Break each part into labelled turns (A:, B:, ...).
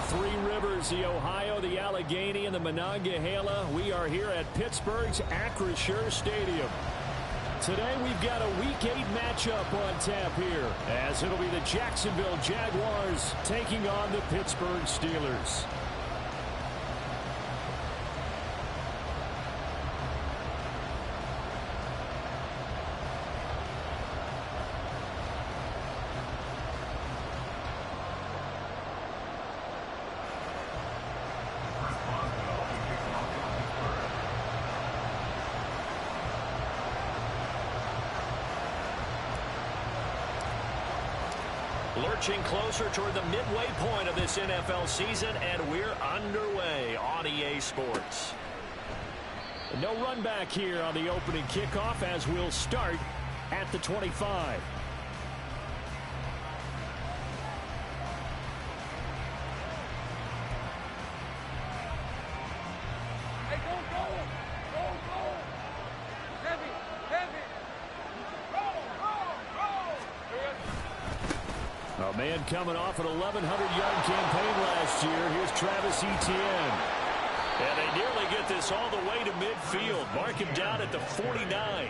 A: the Three Rivers, the Ohio, the Allegheny, and the Monongahela. We are here at Pittsburgh's Acrisure Stadium. Today we've got a Week 8 matchup on tap here, as it'll be the Jacksonville Jaguars taking on the Pittsburgh Steelers. Lurching closer toward the midway point of this NFL season, and we're underway on EA Sports. No run back here on the opening kickoff as we'll start at the 25. A man coming off an 1,100-yard campaign last year. Here's Travis Etienne. And they nearly get this all the way to midfield. Mark him down at the 49.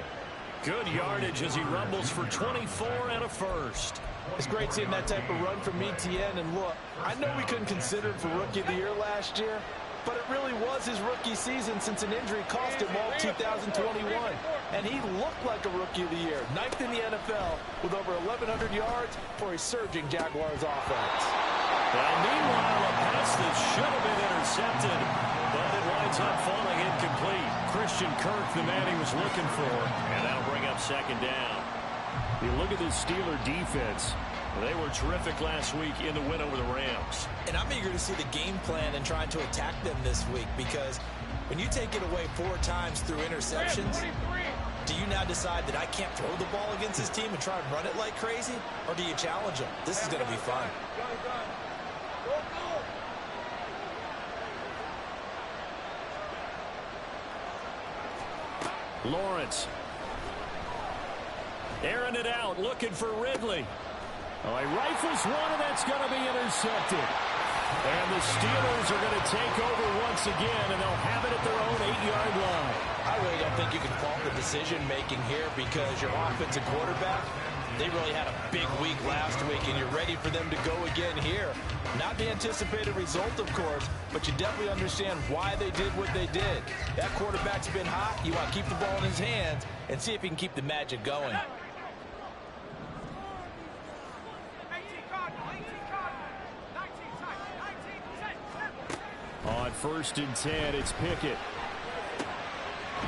A: Good yardage as he rumbles for 24 and a first.
B: It's great seeing that type of run from Etienne. And look, I know we couldn't consider him for Rookie of the Year last year, but it really was his rookie season since an injury cost him all 2021. And he looked like a Rookie of the Year, ninth in the NFL with over 1,100 yards for a surging Jaguars offense.
A: Well, meanwhile, a pass that should have been intercepted, but it winds up falling incomplete. Christian Kirk, the man he was looking for, and that'll bring up second down. You look at this Steeler defense. They were terrific last week in the win over the Rams.
C: And I'm eager to see the game plan and trying to attack them this week, because when you take it away 4 times through interceptions, do you now decide that I can't throw the ball against this team and try and run it like crazy? Or do you challenge them? This is going to be fun.
A: Lawrence. Airing it out, looking for Ridley. Oh, he rifles one, and that's going to be intercepted. And the Steelers are going to take over once again, and they'll have it at their own 8-yard line.
C: I really don't think you can fault the decision-making here, because your offensive quarterback, they really had a big week last week, and you're ready for them to go again here. Not the anticipated result, of course, but you definitely understand why they did what they did. That quarterback's been hot. You want to keep the ball in his hands and see if he can keep the magic going.
A: On 1st and 10, it's Pickett.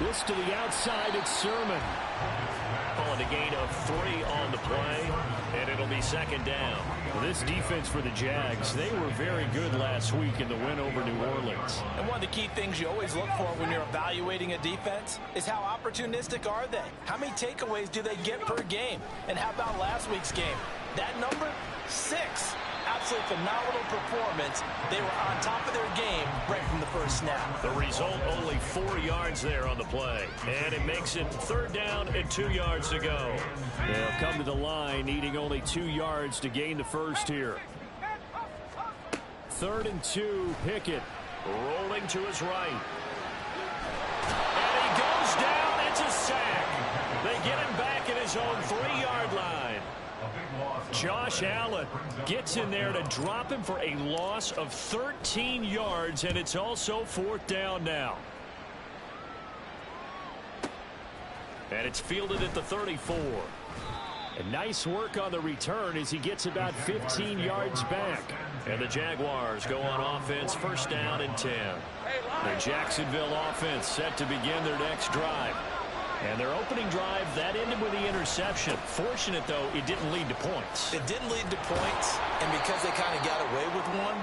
A: This to the outside, it's Sermon. Calling a gain of 3 on the play, and it'll be second down. Well, this defense for the Jags, they were very good last week in the win over New Orleans.
C: And one of the key things you always look for when you're evaluating a defense is how opportunistic are they? How many takeaways do they get per game? And how about last week's game? That number, 6. Absolutely phenomenal performance. They were on top of their game right from the first snap.
A: The result, only 4 yards there on the play. And it makes it 3rd down and 2 yards to go. They'll come to the line, needing only 2 yards to gain the first here. 3rd and 2, Pickett rolling to his right. And he goes down. It's a sack. They get him back at his own 3-yard line. Josh Allen gets in there to drop him for a loss of 13 yards, and it's also 4th down now. And it's fielded at the 34. And nice work on the return as he gets about 15 yards back. And the Jaguars go on offense, 1st down and 10. The Jacksonville offense set to begin their next drive. And their opening drive, that ended with the interception. Fortunate, though, it didn't lead to points.
C: It didn't lead to points, and because they kind of got away with one,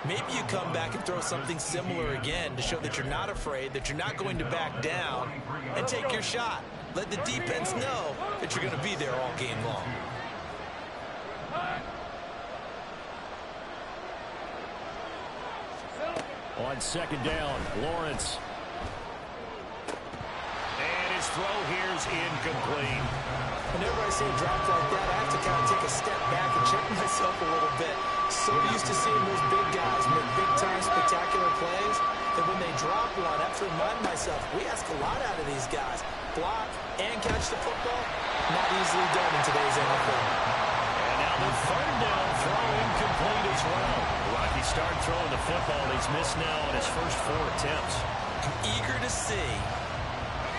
C: maybe you come back and throw something similar again to show that you're not afraid, that you're not going to back down, and take your shot. Let the defense know that you're going to be there all game long.
A: On 2nd down, Lawrence. His throw here is incomplete.
C: Whenever I see a drop like that, I have to kind of take a step back and check myself a little bit. So used to seeing those big guys make drop one, I have to remind myself, we ask a lot out of these guys. Block and catch the football, not easily done in today's NFL.
A: And now the third down throw incomplete as well. Rocky started throwing the football. He's missed now on his first 4 attempts.
C: I'm eager to see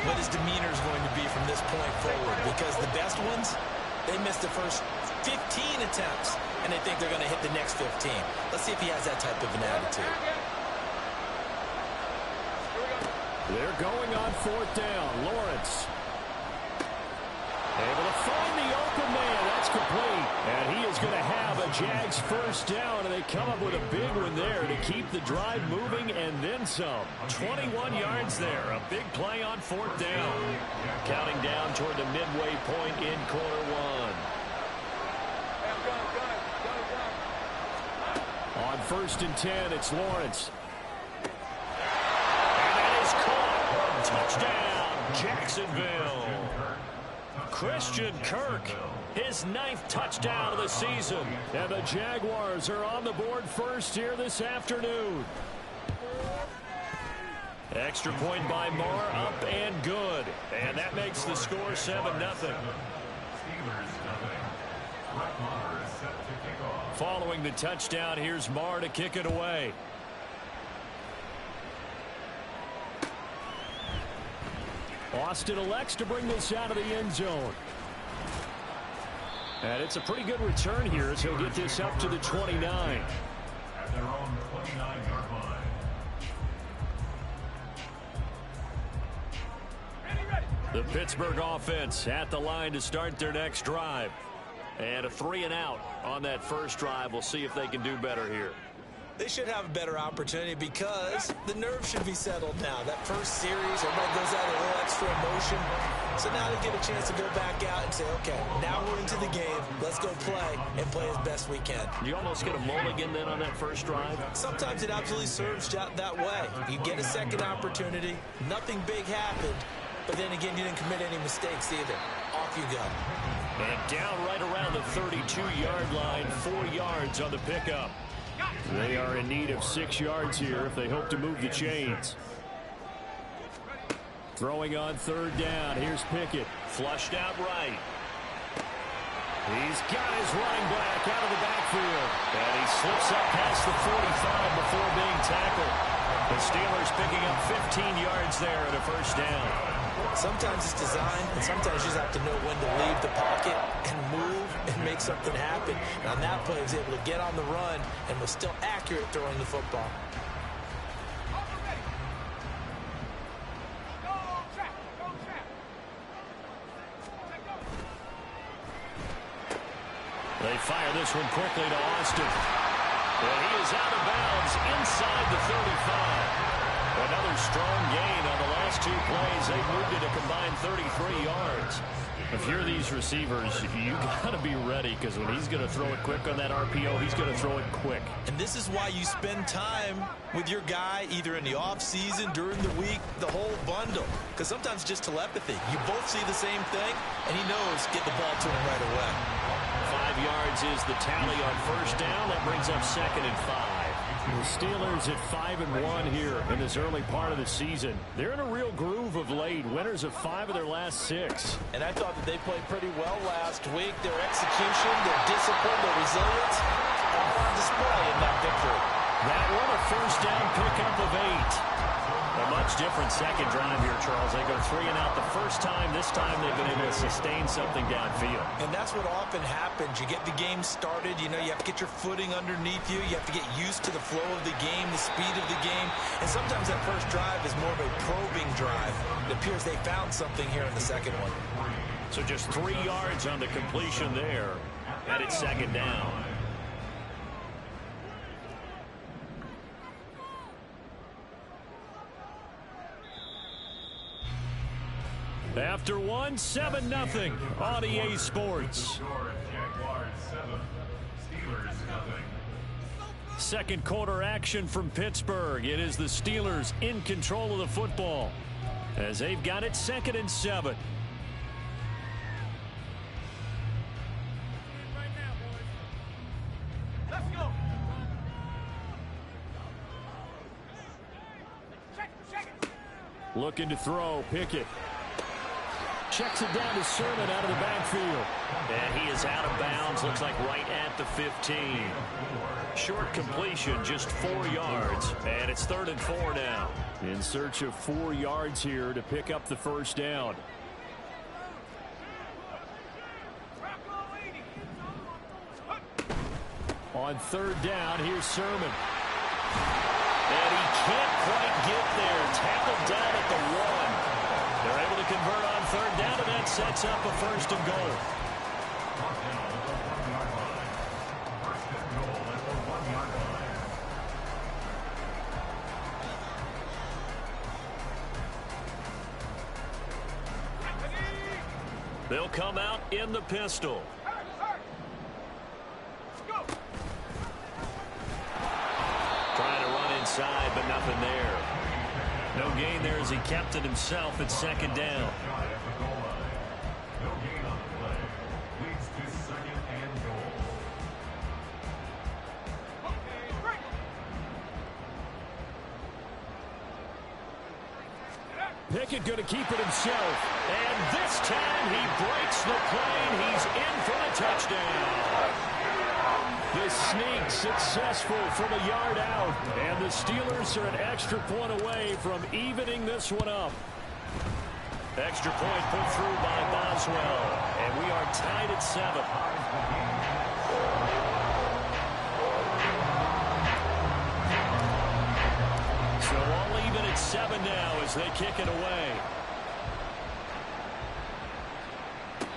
C: what his demeanor is going to be from this point forward, because the best ones, they missed the first 15 attempts, and they think they're going to hit the next 15. Let's see if he has that type of an attitude.
A: They're going on 4th down. Lawrence able to find the open man. That's complete. And he is going to have a Jags first down, and they come up with a big one there to keep the drive moving and then some. 21 yards there. A big play on 4th down. Counting down toward the midway point in quarter 1. On 1st and 10, it's Lawrence. Touchdown, Jacksonville. Christian Kirk, his 9th touchdown of the season. And the Jaguars are on the board first here this afternoon. Extra point by Marr, up and good. And that makes the score 7-0. Following the touchdown, here's Marr to kick it away. Austin elects to bring this out of the end zone. And it's a pretty good return here as he'll get this up to the 29.
D: At their own 29-yard line.
A: The Pittsburgh offense at the line to start their next drive. And a 3-and-out on that first drive. We'll see if they can do better here.
C: They should have a better opportunity because the nerves should be settled now. That first series, everybody goes out a little extra emotion. So now they get a chance to go back out and say, okay, now we're into the game. Let's go play and play as best we can.
A: You almost get a mulligan then on that first drive?
C: Sometimes it absolutely serves that way. You get a second opportunity. Nothing big happened. But then again, you didn't commit any mistakes either. Off you go.
A: And down right around the 32-yard line, 4 yards on the pickup. They are in need of 6 yards here if they hope to move the chains. Throwing on 3rd down. Here's Pickett. Flushed out right. He's got his running back out of the backfield. And he slips up past the 45 before being tackled. The Steelers picking up 15 yards there at a first down.
C: Sometimes it's design, and sometimes you just have to know when to leave the pocket and move and make something happen. And on that play, he was able to get on the run and was still accurate throwing the football.
A: They fire this one quickly to Austin. And he is out of bounds inside the 35. Another strong gain on the last 2 plays. They've moved it a combined 33 yards. If you're these receivers, you got to be ready because when he's going to throw it quick on that RPO, he's going to throw it quick.
C: And this is why you spend time with your guy either in the offseason, during the week, the whole bundle. Because sometimes just telepathy. You both see the same thing, and he knows get the ball to him right away.
A: 5 yards is the tally on first down. That brings up 2nd and 5. The Steelers at 5-1 here in this early part of the season. They're in a real groove of late. Winners of 5 of their last 6.
B: And I thought that they played pretty well last week. Their execution, their discipline, their resilience are on display in that victory.
A: That one a first down pickup of 8. A much different second drive here, Charles. They go 3-and-out the first time. This time they've been able to sustain something downfield.
C: And that's what often happens. You get the game started. You know, you have to get your footing underneath you. You have to get used to the flow of the game, the speed of the game. And sometimes that first drive is more of a probing drive. It appears they found something here in the second one.
A: So just 3 yards on the completion there. And it's 2nd down. After 1, 7-0 on EA Sports. Second quarter action from Pittsburgh. It is the Steelers in control of the football as they've got it 2nd and 7.
E: Let's go. Check.
A: Looking to throw. Pickett. Checks it down to Sermon out of the backfield. And he is out of bounds. Looks like right at the 15. Short completion, just 4 yards. And it's 3rd and 4 now. In search of 4 yards here to pick up the first down. On 3rd down, here's Sermon. And he can't quite get there. Tackled down at the 1. They're able to convert on 3rd down, and that sets up a 1st and goal. They'll come out in the pistol. Trying to run inside, but nothing there. No gain there as he kept it himself at 2nd down. Pickett going to keep it himself. And this time he breaks the plane. He's in for the touchdown. The sneak successful from a yard out. And the Steelers are an extra point away from evening this one up. Extra point put through by Boswell. And we are tied at 7. So all even at 7 now as they kick it away.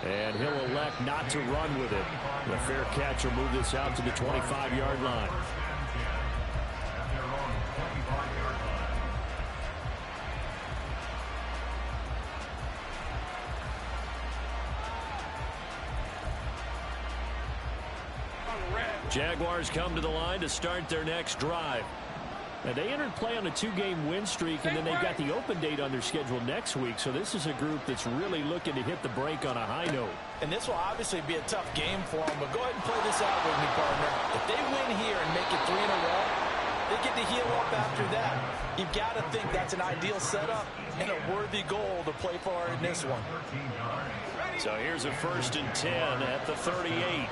A: And he'll elect not to run with it. The fair catch will move this out to the 25-yard line. Jaguars come to the line to start their next drive. Now, they entered play on a 2-game win streak, and then they've got the open date on their schedule next week. So this is a group that's really looking to hit the break on a high note.
B: And this will obviously be a tough game for them, but go ahead and play this out with me, partner. If they win here and make it 3 in a row, they get to heal up after that. You've got to think that's an ideal setup and a worthy goal to play for in this one.
A: So here's a 1st and 10 at the 38.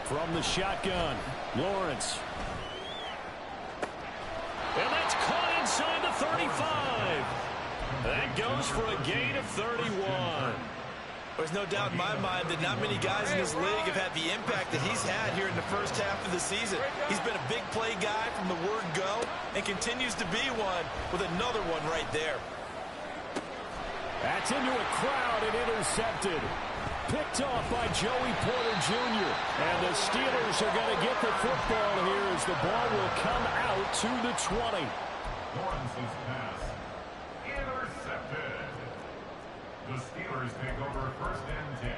A: From the shotgun, Lawrence. And that's caught inside the 35. That goes for a gain of 31.
B: There's no doubt in my mind that not many guys in this league have had the impact that he's had here in the first half of the season. He's been a big play guy from the word go and continues to be one with another one right there.
A: That's into a crowd and intercepted. Picked off by Joey Porter Jr. And the Steelers are going to get the football here as the ball will come out to the 20.
D: Lawrence's pass intercepted. The Steelers take over 1st and 10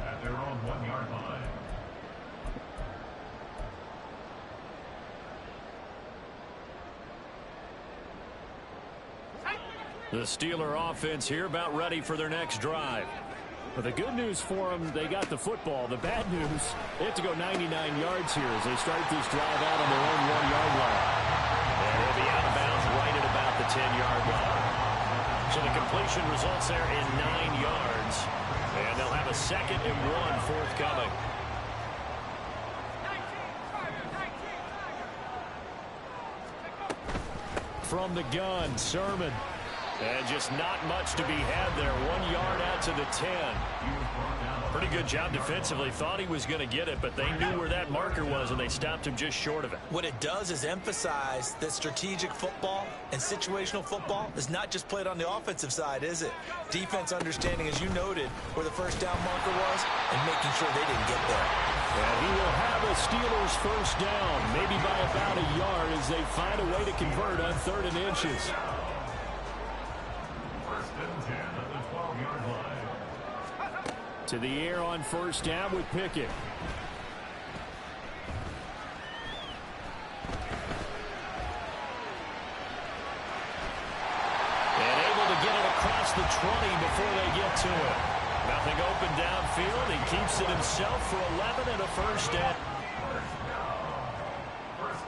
D: at their own 1-yard line.
A: The Steeler offense here about ready for their next drive. But the good news for them, they got the football. The bad news, they have to go 99 yards here as they start this drive out on their own 1-yard line. And they'll be out of bounds right at about the 10-yard line. So the completion results there in 9 yards. And they'll have a 2nd and 1 forthcoming. From the gun, Sermon. And just not much to be had there. 1 yard out to the 10. Pretty good job defensively. Thought he was going to get it, but they knew where that marker was, and they stopped him just short of it.
B: What it does is emphasize that strategic football and situational football is not just played on the offensive side, is it? Defense understanding, as you noted, where the 1st down marker was and making sure they didn't get there.
A: And he will have a Steelers 1st down, maybe by about a yard as they find a way to convert on 3rd and inches. To the air on 1st down with Pickett. And able to get it across the 20 before they get to it. Nothing open downfield. He keeps it himself for 11 and a 1st down.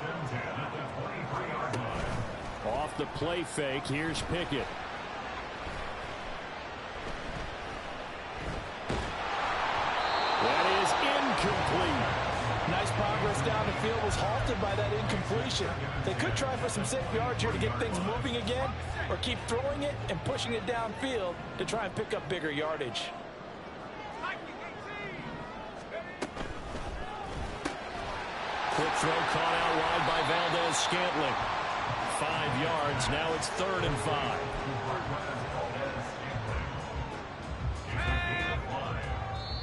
D: and 10 at the 23-yard line.
A: Off the play fake, here's Pickett. That is incomplete.
B: Nice progress down the field, was halted by that incompletion. They could try for some safe yards here to get things moving again, or keep throwing it and pushing it downfield to try and pick up bigger yardage.
A: Quick throw caught out wide by Valdez-Scantling. 5 yards, now it's 3rd and 5.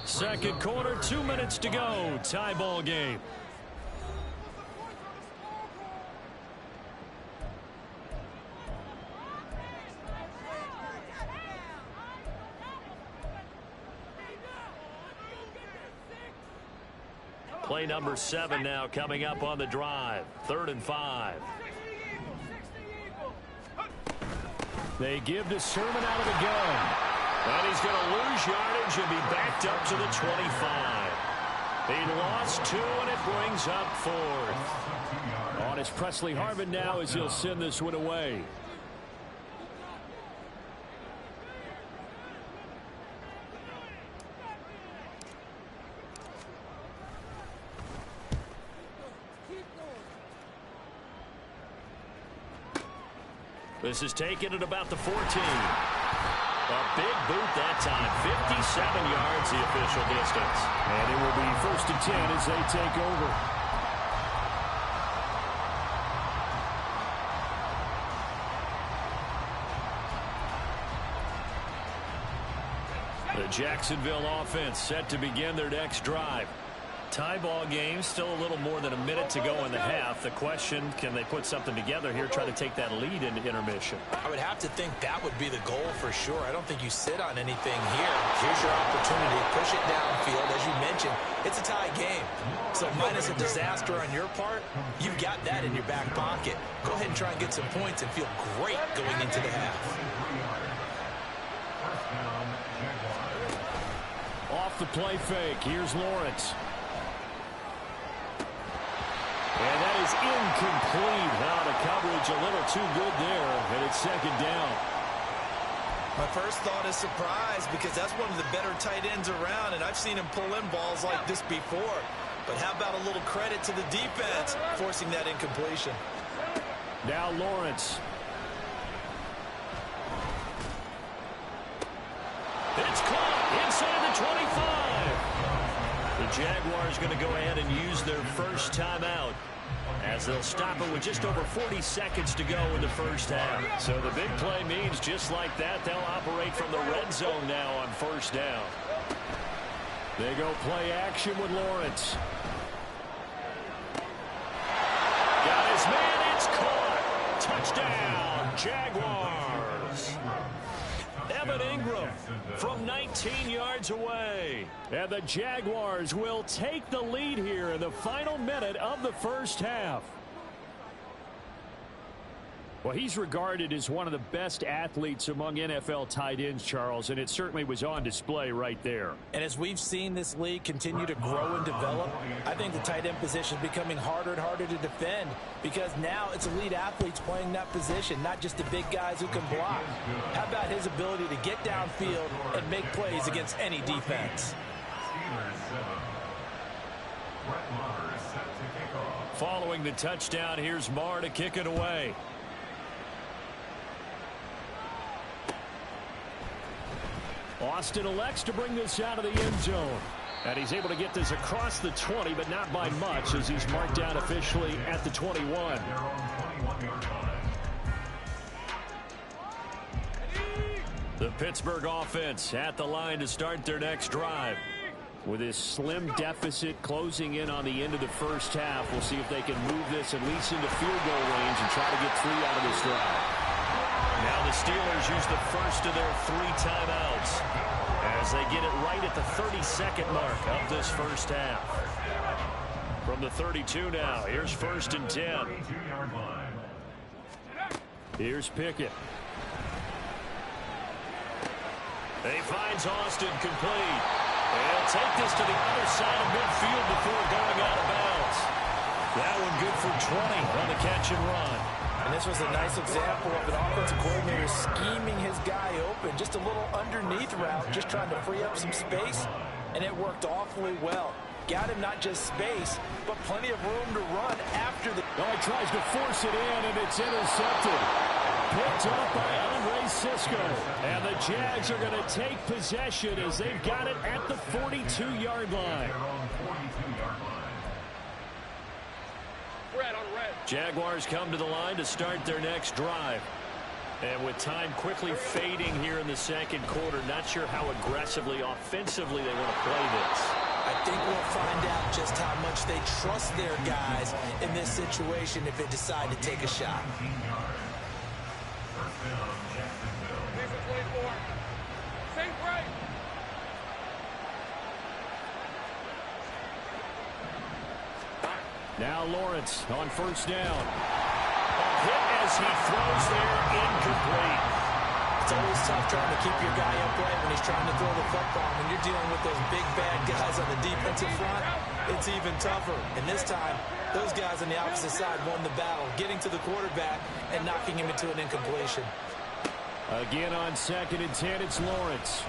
A: Second quarter, 2 minutes to go. Tie ball game. Play number 7 now coming up on the drive. 3rd and 5. They give to Sermon out of the gun. And he's going to lose yardage and be backed up to the 25. He lost 2, and it brings up 4th. On it's Presley Harvin now as he'll send this one away. This is taken at about the 14. A big boot that time. 57 yards, the official distance. And it will be 1st and 10 as they take over. The Jacksonville offense set to begin their next drive. Tie ball game, still a little more than a minute to go in the half. The question, can they put something together here, try to take that lead into intermission?
C: I would have to think that would be the goal for sure. I don't think you sit on anything here. Here's your opportunity. Push it downfield. As you mentioned, it's a tie game. So minus a disaster on your part, you've got that in your back pocket. Go ahead and try and get some points and feel great going into the half.
A: Off the play fake, here's Lawrence. And that is incomplete. Now the coverage a little too good there, and it's 2nd down.
B: My first thought is surprise, because that's one of the better tight ends around, and I've seen him pull in balls like this before. But how about a little credit to the defense forcing that incompletion?
A: Now Lawrence. It's caught inside the 25. The Jaguars going to go ahead and use their first timeout, as they'll stop it with just over 40 seconds to go in the first half. So the big play means just like that, they'll operate from the red zone now on 1st down. They go play action with Lawrence. Got his man, it's caught. Touchdown, Jaguars. Evan Ingram from 19 yards away. And the Jaguars will take the lead here in the final minute of the first half. Well, he's regarded as one of the best athletes among NFL tight ends, Charles, and it certainly was on display right there.
B: And as we've seen this league continue to grow and develop, I think the tight end position is becoming harder and harder to defend, because now it's elite athletes playing that position, not just the big guys who can block. How about his ability to get downfield and make plays against any defense?
A: Following the touchdown, here's Marr to kick it away. Austin elects to bring this out of the end zone. And he's able to get this across the 20, but not by much, as he's marked down officially at the 21. The Pittsburgh offense at the line to start their next drive. With his slim deficit closing in on the end of the first half, we'll see if they can move this at least into field goal range and try to get 3 out of this drive. Now the Steelers use the first of their 3 timeouts as they get it right at the 32nd mark of this first half. From the 32 now, here's 1st and 10. Here's Pickett. He finds Austin complete. He'll take this to the other side of midfield before going out of bounds. That one good for on the catch and run.
B: And this was a nice example of an offensive coordinator scheming his guy open. Just a little underneath route, just trying to free up some space, and it worked awfully well. Got him not just space, but plenty of room to run after the...
A: Oh, he tries to force it in, and it's intercepted. Picked up by Andre Cisco. And the Jags are going to take possession as they've got it at the 42-yard line. Jaguars come to the line to start their next drive. And with time quickly fading here in the second quarter, not sure how aggressively, offensively they want to play this.
B: I think we'll find out just how much they trust their guys in this situation if they decide to take a shot.
A: Now Lawrence on first down. A hit as he throws there, incomplete.
B: It's always tough trying to keep your guy upright when he's trying to throw the football. When you're dealing with those big, bad guys on the defensive front, it's even tougher. And this time, those guys on the opposite side won the battle, getting to the quarterback and knocking him into an incompletion.
A: Again on 2nd and 10, it's Lawrence.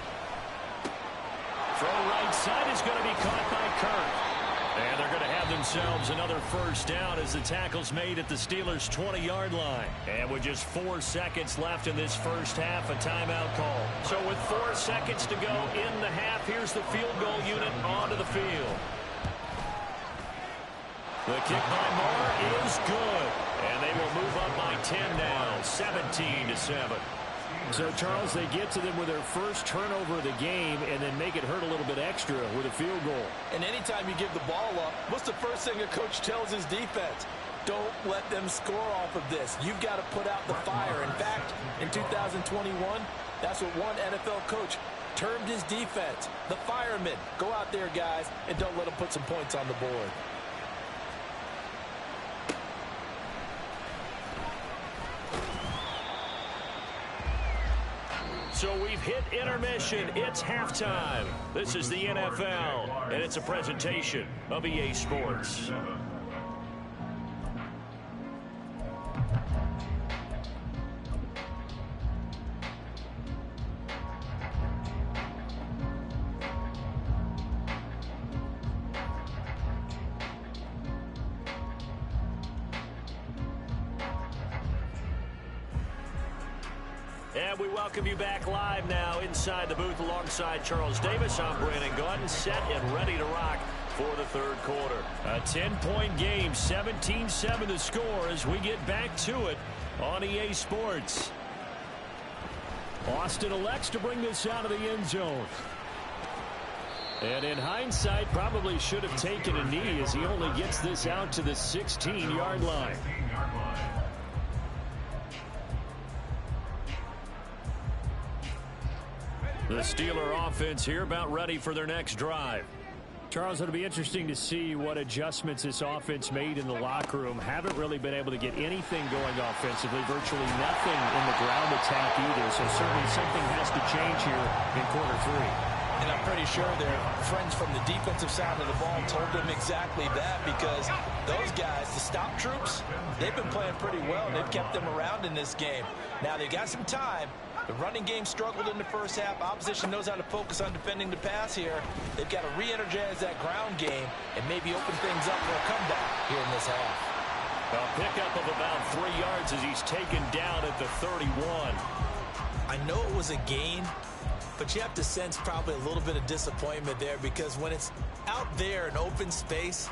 A: Throw right side is going to be caught by Kirk. And they're going to have themselves another first down as the tackle's made at the Steelers' 20-yard line. And with just 4 seconds left in this first half, a timeout call. So with 4 seconds to go in the half, here's the field goal unit onto the field. The kick by Moore is good. And they will move up by 10 now, 17-7. So, Charles, they get to them with their first turnover of the game and then make it hurt a little bit extra with a field goal.
B: And anytime you give the ball up, what's the first thing a coach tells his defense? Don't let them score off of this. You've got to put out the fire. In fact, in 2021, that's what one NFL coach termed his defense, the firemen. Go out there, guys, and don't let them put some points on the board.
A: So we've hit intermission. It's halftime. This is the NFL, and it's a presentation of EA Sports. And we welcome you back live now inside the booth alongside Charles Davis. I'm Brandon Gordon, set and ready to rock for the third quarter. A 10-point game, 17-7 to score as we get back to it on EA Sports. Austin elects to bring this out of the end zone. And in hindsight, probably should have taken a knee as he only gets this out to the 16-yard line. The Steeler offense here about ready for their next drive. Charles, it'll be interesting to see what adjustments this offense made in the locker room. Haven't really been able to get anything going offensively, virtually nothing in the ground attack either. So certainly something has to change here in quarter three.
B: And I'm pretty sure their friends from the defensive side of the ball told them exactly that, because those guys, the stop troops, they've been playing pretty well, and they've kept them around in this game. Now they've got some time. The running game struggled in the first half. Opposition knows how to focus on defending the pass here. They've got to re-energize that ground game and maybe open things up for a comeback here in this half.
A: A pickup of about 3 yards as he's taken down at the 31.
B: I know it was a gain, but you have to sense probably a little bit of disappointment there, because when it's out there in open space,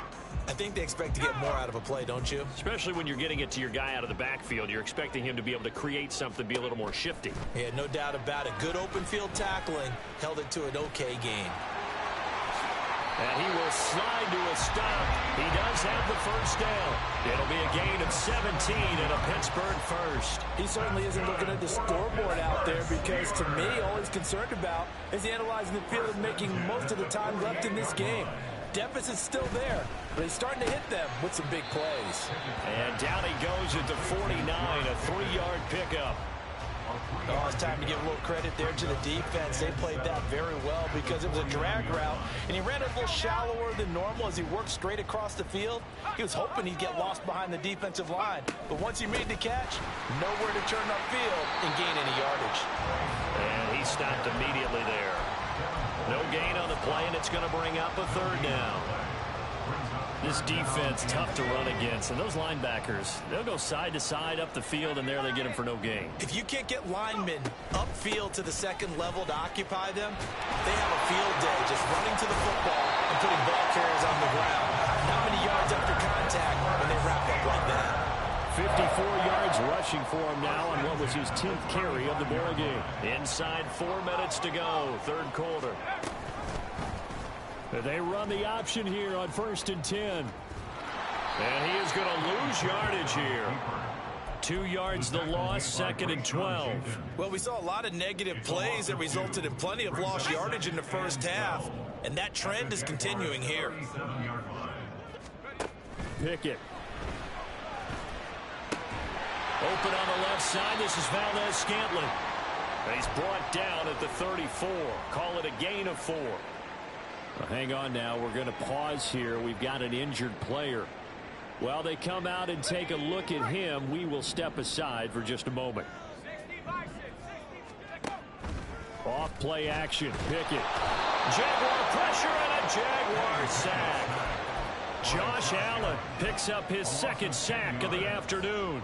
B: I think they expect to get more out of a play, don't you?
A: Especially when you're getting it to your guy out of the backfield. You're expecting him to be able to create something, be a little more shifty.
B: Yeah, no doubt about it. Good open field tackling held it to an okay game.
A: And he will slide to a stop. He does have the first down. It'll be a gain of 17 and a Pittsburgh first.
B: He certainly isn't looking at the scoreboard out there, because to me, all he's concerned about is analyzing the field and making most of the time left in this game. Deficit's still there, but he's starting to hit them with some big plays.
A: And down he goes at the 49, a 3-yard pickup.
C: Oh, it's time to give a little credit there to the defense. They played that very well because it was a drag route, and he ran it a little shallower than normal as he worked straight across the field. He was hoping he'd get lost behind the defensive line, but once he made the catch, nowhere to turn upfield and gain any yardage.
A: And he stopped immediately there. No gain on the play, and it's going to bring up a third down. This defense tough to run against, and those linebackers, they'll go side to side up the field, and there they get them for no gain.
C: If you can't get linemen upfield to the second level to occupy them, they have a field day just running to the football and putting ball carriers on the ground. Not many yards after contact when they wrap up like that.
A: 54 yards rushing for him now on what was his 10th carry of the ball game. Inside 4 minutes to go, third quarter. They run the option here on 1st and 10. And he is going to lose yardage here. 2 yards the loss, 2nd and 12.
C: Well, we saw a lot of negative plays that resulted in plenty of lost yardage in the first half. And that trend is continuing here.
A: Pickett. Open on the left side. This is Valdez-Scantling. He's brought down at the 34. Call it a gain of 4. Well, hang on now. We're going to pause here. We've got an injured player. While they come out and take a look at him, we will step aside for just a moment. Off play action. Pickett. Jaguar pressure and a Jaguar sack. Josh Allen picks up his 2nd sack of the afternoon.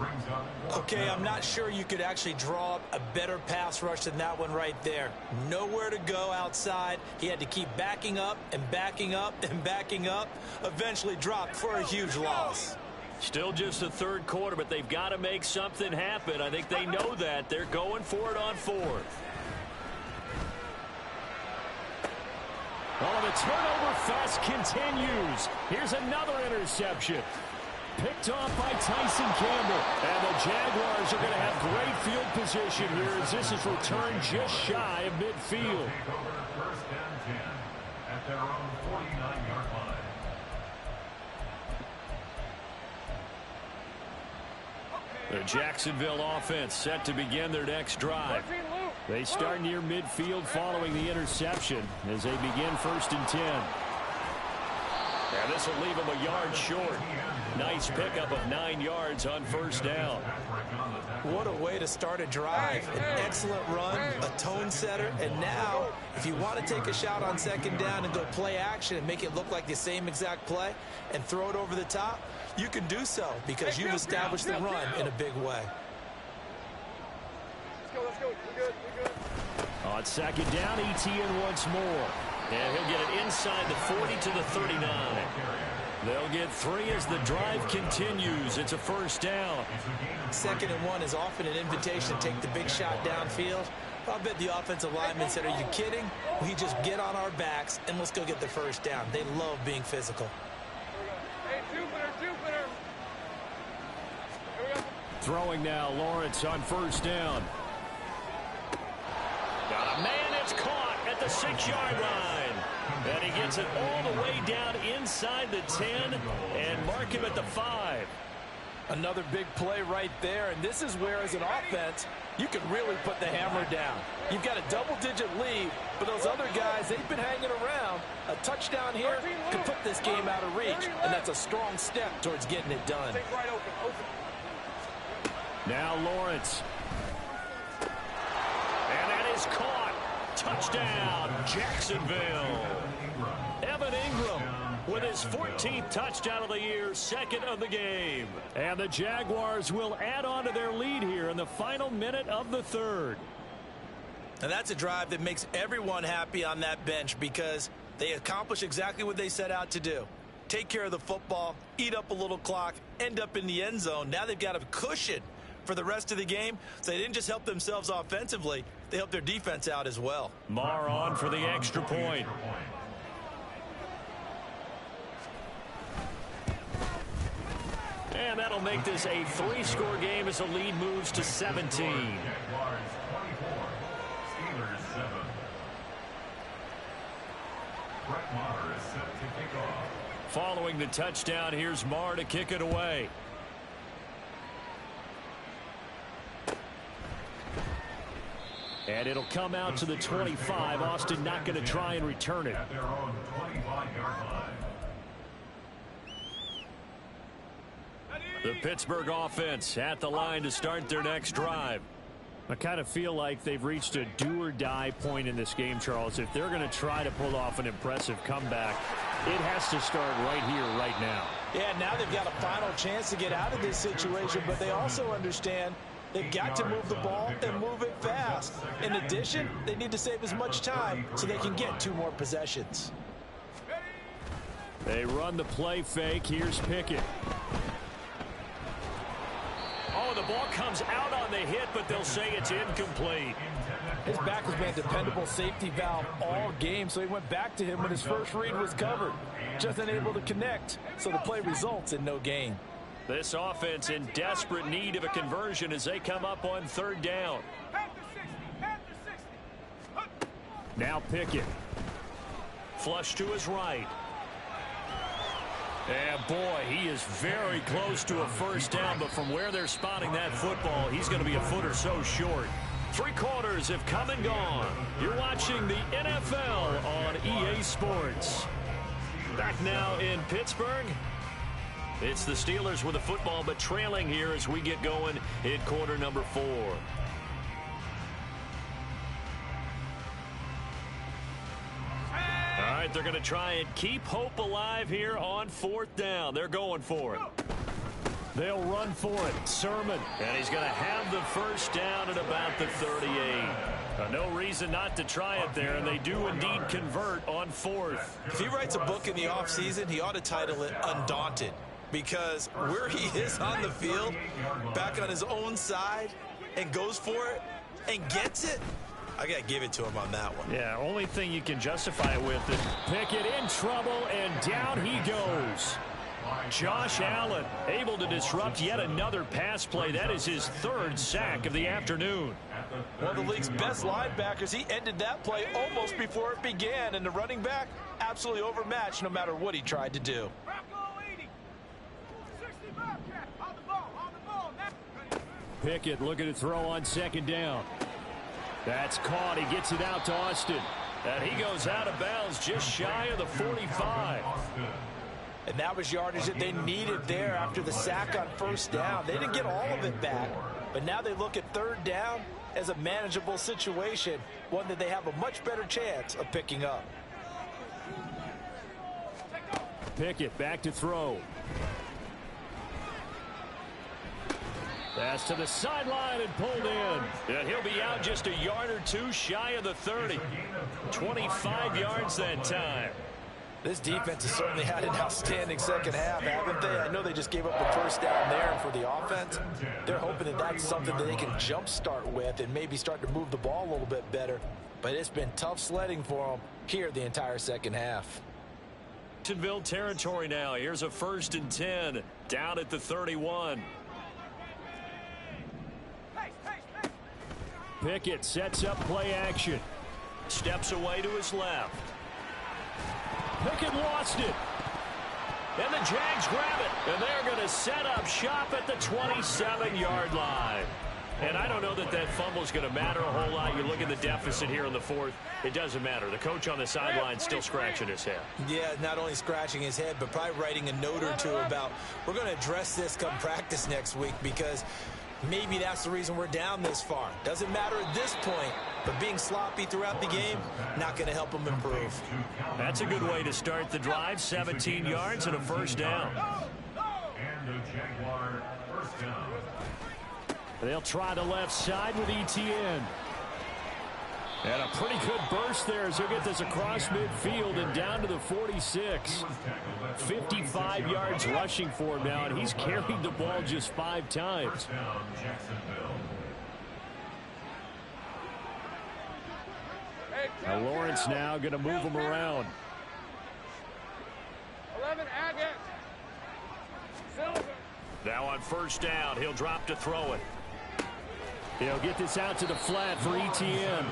C: Okay, I'm not sure you could actually draw up a better pass rush than that one right there. Nowhere to go outside. He had to keep backing up and backing up and backing up. Eventually dropped for a huge loss.
A: Still just the third quarter, but they've got to make something happen. I think they know that. They're going for it on 4th. Oh, the turnover fest continues. Here's another interception. Picked off by Tyson Campbell. And the Jaguars are going to have great field position here as this is returned just shy of midfield.
D: Take over 1st and 10 at their own 49-yard line.
A: The Jacksonville offense set to begin their next drive. They start near midfield following the interception as they begin 1st and 10. And this will leave them a yard short. Nice pickup of 9 yards on 1st down.
C: What a way to start a drive. An excellent run, a tone setter, and now if you want to take a shot on 2nd down and go play action and make it look like the same exact play and throw it over the top, you can do so because you've established the run in a big way.
E: Let's go. We're good.
A: On 2nd down, Etienne once more. And he'll get it inside the 40 to the 39. They'll get 3 as the drive continues. It's a 1st down.
C: 2nd and 1 is often an invitation to take the big shot downfield. I'll bet the offensive lineman said, are you kidding? We just get on our backs and let's go get the 1st down. They love being physical.
E: Hey, Jupiter.
A: Throwing now, Lawrence on 1st down. Got a man, it's caught at the 6-yard line. And he gets it all the way down inside the 10 and mark him at the 5.
B: Another big play right there, and this is where, as an offense, you can really put the hammer down. You've got a double-digit lead, but those other guys, they've been hanging around. A touchdown here could put this game out of reach, and that's a strong step towards getting it done.
E: Right open.
A: Now Lawrence. And that is caught. Touchdown, Jacksonville. Evan Ingram with his 14th touchdown of the year, 2nd of the game. And the Jaguars will add on to their lead here in the final minute of the 3rd.
C: And that's a drive that makes everyone happy on that bench because they accomplish exactly what they set out to do. Take care of the football, eat up a little clock, end up in the end zone. Now they've got a cushion for the rest of the game, so they didn't just help themselves offensively, they helped their defense out as well.
A: Marr on for the extra point. And that'll make this a 3-score game as the lead moves to 17.
D: Jaguars 24, Steelers 7. Brett Maher is set to kick off.
A: Following the touchdown, here's Marr to kick it away. And it'll come out to the 25. Austin not going to try and return it.
D: At their own 25-yard line.
A: The Pittsburgh offense at the line to start their next drive. I kind of feel like they've reached a do-or-die point in this game, Charles. If they're going to try to pull off an impressive comeback, it has to start right here, right now.
B: Yeah, now they've got a final chance to get out of this situation, but they also understand they've got to move the ball and move it fast. In addition, they need to save as much time so they can get 2 more possessions.
A: They run the play fake. Here's Pickett. Oh, the ball comes out on the hit, but they'll say it's incomplete.
B: His back has been a dependable safety valve all game, so he went back to him when his first read was covered. Just unable to connect, so the play results in no gain.
A: This offense in desperate need of a conversion as they come up on 3rd down. Now Pickett. Flush to his right. And boy, he is very close to a first down, but from where they're spotting that football, he's going to be a foot or so short. 3 quarters have come and gone. You're watching the NFL on EA Sports. Back now in Pittsburgh. It's the Steelers with the football, but trailing here as we get going in quarter number 4. All right, they're going to try and keep hope alive here on 4th down. They're going for it. They'll run for it. Sermon. And he's going to have the first down at about the 38. No reason not to try it there, and they do indeed convert on 4th.
C: If he writes a book in the offseason, he ought to title it Undaunted. Because where he is on the field, back on his own side, and goes for it, and gets it, I got to give it to him on that one.
A: Yeah, only thing you can justify it with is Pickett in trouble, and down he goes. Josh Allen able to disrupt yet another pass play. That is his 3rd sack of the afternoon.
B: One of the league's best linebackers. He ended that play almost before it began, and the running back absolutely overmatched no matter what he tried to do.
A: Pickett looking to throw on 2nd down. That's caught. He gets it out to Austin. And he goes out of bounds just shy of the 45.
B: And that was yardage that they needed there after the sack on 1st down. They didn't get all of it back, but now they look at 3rd down as a manageable situation, one that they have a much better chance of picking up.
A: Pickett back to throw. Pass to the sideline and pulled in. And he'll be out just a yard or 2 shy of the 30. 25 yards that time.
B: This defense has certainly had an outstanding second half, haven't they? I know they just gave up the first down there, and for the offense, they're hoping that that's something that they can jumpstart with and maybe start to move the ball a little bit better. But it's been tough sledding for them here the entire second half.
A: Jacksonville territory now. Here's a 1st and 10 down at the 31. Pickett sets up play action. Steps away to his left. Pickett lost it. And the Jags grab it. And they're going to set up shop at the 27-yard line. And I don't know that that fumble is going to matter a whole lot. You look at the deficit here in the 4th. It doesn't matter. The coach on the sideline still scratching his head.
C: Yeah, not only scratching his head, but probably writing a note or 2 about we're going to address this come practice next week because maybe that's the reason we're down this far. Doesn't matter at this point, but being sloppy throughout the game, not going to help them improve.
A: That's a good way to start the drive. 17 yards and a first down.
D: And the Jaguar first down.
A: They'll try the left side with ETN. And a pretty good burst there as he'll get this across midfield and down to the 46. 55 yards rushing for him now, and he's carried the ball just 5 times. Now Lawrence now going to move him around.
E: 11 Agate. Silver.
A: Now on first down, he'll drop to throw it. He'll get this out to the flat for ETN.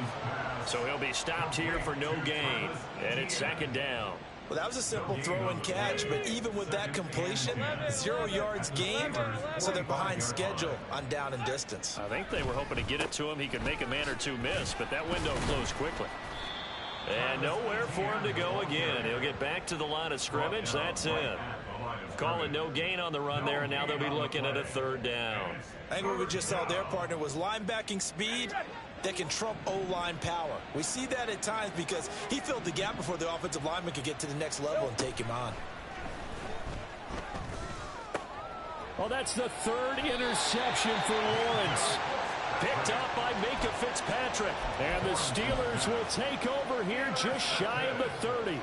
A: So he'll be stopped here for no gain. And it's 2nd down.
B: Well, that was a simple throw and catch, but even with that completion, 0 yards gained, so they're behind schedule on down and distance.
A: I think they were hoping to get it to him. He could make a man or two miss, but that window closed quickly. And nowhere for him to go again. He'll get back to the line of scrimmage. That's it. Calling no gain on the run there, and now they'll be looking at a 3rd down.
B: I think what we just saw their partner was linebacking speed that can trump O-line power. We see that at times because he filled the gap before the offensive lineman could get to the next level and take him on.
A: Well, that's the 3rd interception for Lawrence. Picked up by Minka Fitzpatrick. And the Steelers will take over here just shy of the 30.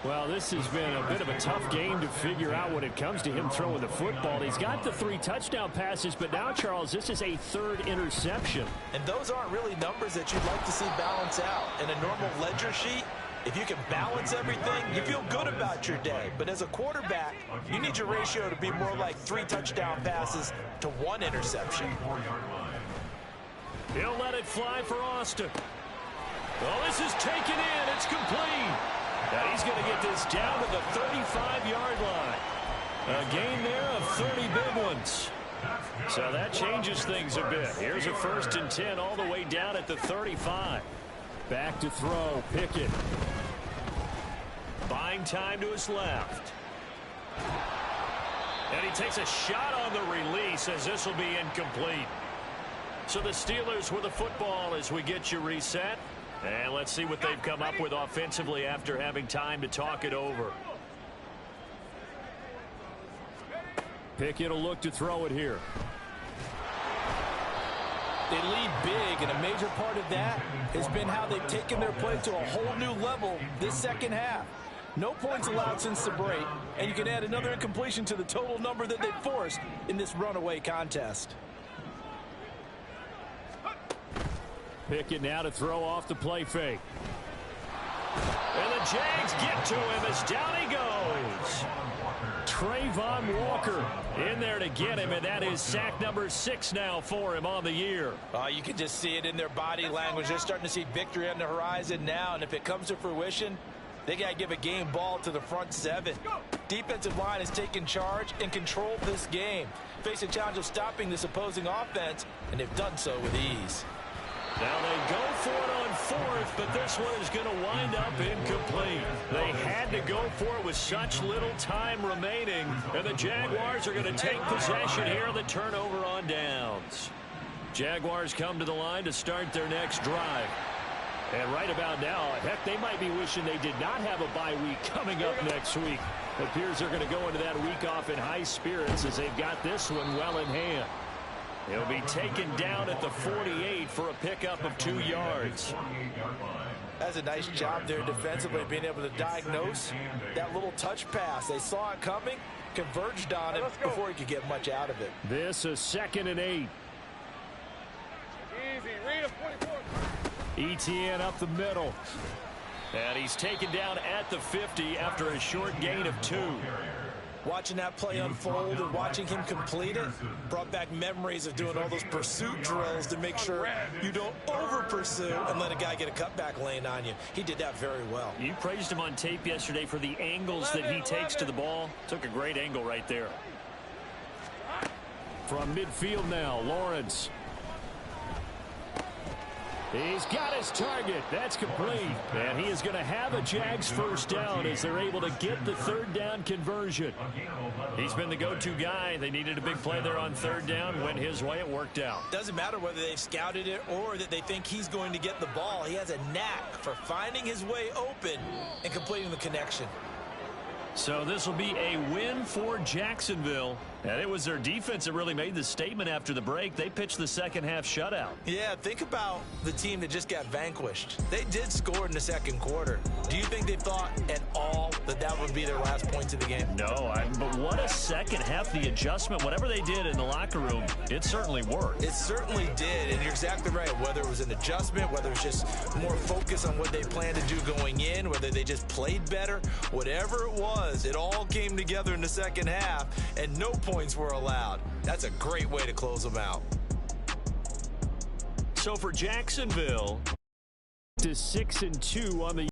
A: Well, this has been a bit of a tough game to figure out when it comes to him throwing the football. He's got the 3 touchdown passes, but now, Charles, this is a 3rd interception.
B: And those aren't really numbers that you'd like to see balance out. In a normal ledger sheet, if you can balance everything, you feel good about your day. But as a quarterback, you need your ratio to be more like 3 touchdown passes to 1 interception.
A: He'll let it fly for Austin. Well, this is taken in. It's complete. Now he's going to get this down to the 35-yard line. A gain there of 30 big ones. So that changes things a bit. Here's a 1st and 10 all the way down at the 35. Back to throw. Pickett. Buying time to his left. And he takes a shot on the release as this will be incomplete. So the Steelers with the football as we get you reset. And let's see what they've come up with offensively after having time to talk it over. Pickett will look to throw it here.
B: They lead big, and a major part of that has been how they've taken their play to a whole new level this second half. No points allowed since the break, and you can add another incompletion to the total number that they forced in this runaway contest.
A: Pickett now to throw off the play fake. And the Jags get to him as down he goes. Trayvon Walker in there to get him, and that is sack number 6 now for him on the year.
B: You can just see it in their body language. They're starting to see victory on the horizon now, and if it comes to fruition, they got to give a game ball to the front 7. Defensive line has taken charge and controlled this game. Face a challenge of stopping this opposing offense, and they've done so with ease.
A: Now they go for it on 4th, but this one is going to wind up incomplete. They had to go for it with such little time remaining, and the Jaguars are going to take possession here, the turnover on downs. Jaguars come to the line to start their next drive. And right about now, heck, they might be wishing they did not have a bye week coming up next week. It appears they're going to go into that week off in high spirits as they've got this one well in hand. He'll be taken down at the 48 for a pickup of 2 yards.
B: That's a nice job there defensively, being able to diagnose that little touch pass. They saw it coming, converged on it before he could get much out of it.
A: This is 2nd and 8.
E: Easy. Read him, 24.
A: ETN up the middle. And he's taken down at the 50 after a short gain of 2.
B: Watching that play unfold and watching him complete it brought back memories of doing all those pursuit drills to make sure you don't over-pursue and let a guy get a cutback lane on you. He did that very well.
A: You praised him on tape yesterday for the angles that he takes to the ball. Took a great angle right there. From midfield now, Lawrence. He's got his target. That's complete. And he is going to have a Jags 1st down as they're able to get the 3rd down conversion. He's been the go-to guy. They needed a big play there on 3rd down. Went his way. It worked out.
B: Doesn't matter whether they've scouted it or that they think he's going to get the ball. He has a knack for finding his way open and completing the connection.
A: So this will be a win for Jacksonville. And it was their defense that really made the statement after the break. They pitched the second half shutout.
B: Yeah, think about the team that just got vanquished. They did score in the second quarter. Do you think they thought at all that that would be their last points of the game?
A: No, but what a second half. The adjustment, whatever they did in the locker room, it certainly worked.
B: It certainly did, and you're exactly right. Whether it was an adjustment, whether it's just more focus on what they planned to do going in, whether they just played better, whatever it was, it all came together in the second half, and no points were allowed. That's a great way to close them out.
A: So for Jacksonville, to 6-2 on the